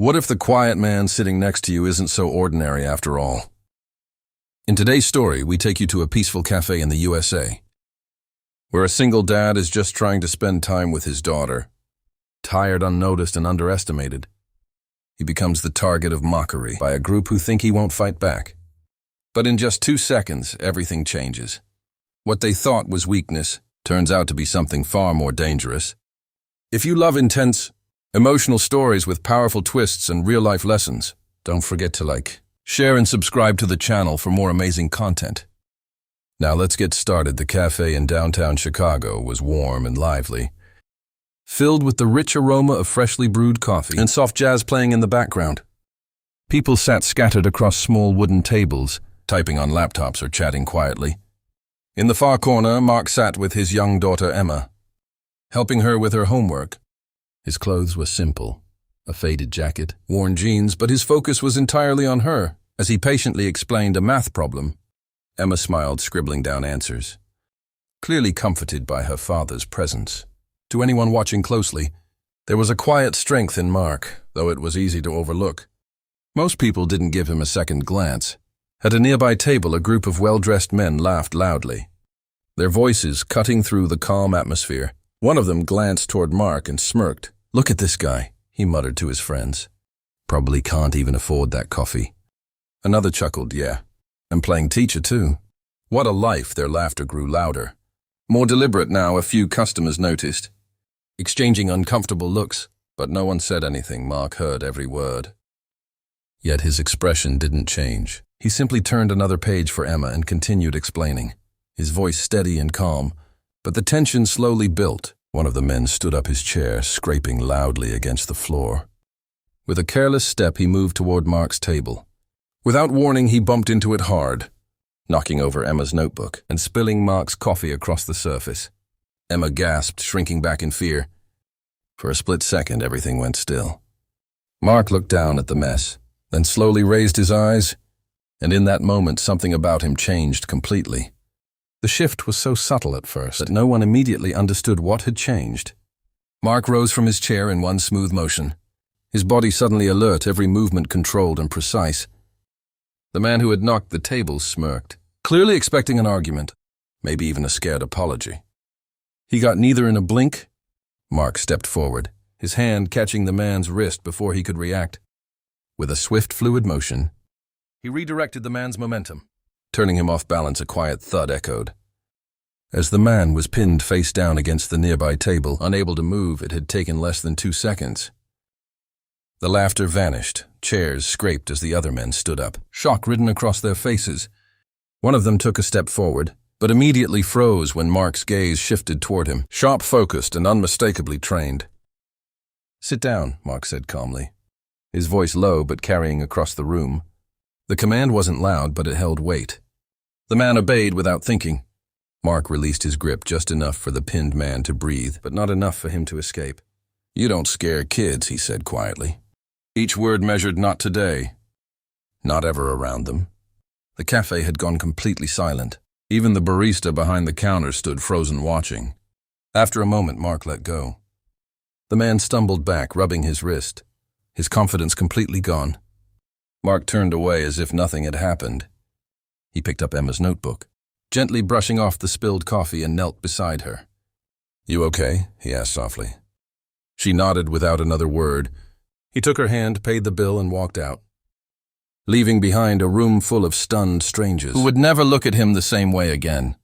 What if the quiet man sitting next to you isn't so ordinary after all? In today's story, we take you to a peaceful cafe in the USA, where a single dad is just trying to spend time with his daughter. Tired, unnoticed, and underestimated, he becomes the target of mockery by a group who think he won't fight back. But in just 2 seconds, everything changes. What they thought was weakness turns out to be something far more dangerous. If you love intense, emotional stories with powerful twists and real-life lessons, don't forget to share and subscribe to the channel for more amazing content. Now let's get started. The cafe in downtown Chicago was warm and lively, filled with the rich aroma of freshly brewed coffee and soft jazz playing in the background. People sat scattered across small wooden tables, typing on laptops or chatting quietly. In the far corner, Mark sat with his young daughter Emma, helping her with her homework. His clothes were simple, a faded jacket, worn jeans, but his focus was entirely on her as he patiently explained a math problem. Emma smiled, scribbling down answers, clearly comforted by her father's presence. To anyone watching closely, there was a quiet strength in Mark, though it was easy to overlook. Most people didn't give him a second glance. At a nearby table, a group of well-dressed men laughed loudly, their voices cutting through the calm atmosphere. One of them glanced toward Mark and smirked. "Look at this guy," he muttered to his friends. "Probably can't even afford that coffee." Another chuckled, "Yeah, and playing teacher too." What a life! Their laughter grew louder, more deliberate now. A few customers noticed, exchanging uncomfortable looks, but no one said anything. Mark heard every word. Yet his expression didn't change. He simply turned another page for Emma and continued explaining, his voice steady and calm, but the tension slowly built. One of the men stood up his chair, scraping loudly against the floor. With a careless step, he moved toward Mark's table. Without warning, he bumped into it hard, knocking over Emma's notebook and spilling Mark's coffee across the surface. Emma gasped, shrinking back in fear. For a split second, everything went still. Mark looked down at the mess, then slowly raised his eyes, and in that moment, something about him changed completely. The shift was so subtle at first that no one immediately understood what had changed. Mark rose from his chair in one smooth motion, his body suddenly alert, every movement controlled and precise. The man who had knocked the table smirked, clearly expecting an argument, maybe even a scared apology. He got neither in a blink. Mark stepped forward, his hand catching the man's wrist before he could react. With a swift, fluid motion, he redirected the man's momentum, turning him off balance. A quiet thud echoed. As the man was pinned face down against the nearby table, unable to move, it had taken less than 2 seconds. The laughter vanished, chairs scraped as the other men stood up, shock written across their faces. One of them took a step forward, but immediately froze when Mark's gaze shifted toward him, sharp-focused and unmistakably trained. "Sit down," Mark said calmly, his voice low but carrying across the room. The command wasn't loud, but it held weight. The man obeyed without thinking. Mark released his grip just enough for the pinned man to breathe, but not enough for him to escape. "You don't scare kids," he said quietly. Each word measured. "Not today. Not ever around them." The cafe had gone completely silent. Even the barista behind the counter stood frozen, watching. After a moment, Mark let go. The man stumbled back, rubbing his wrist, his confidence completely gone. Mark turned away as if nothing had happened. He picked up Emma's notebook, gently brushing off the spilled coffee, and knelt beside her. "You okay?" he asked softly. She nodded without another word. He took her hand, paid the bill, and walked out, leaving behind a room full of stunned strangers who would never look at him the same way again.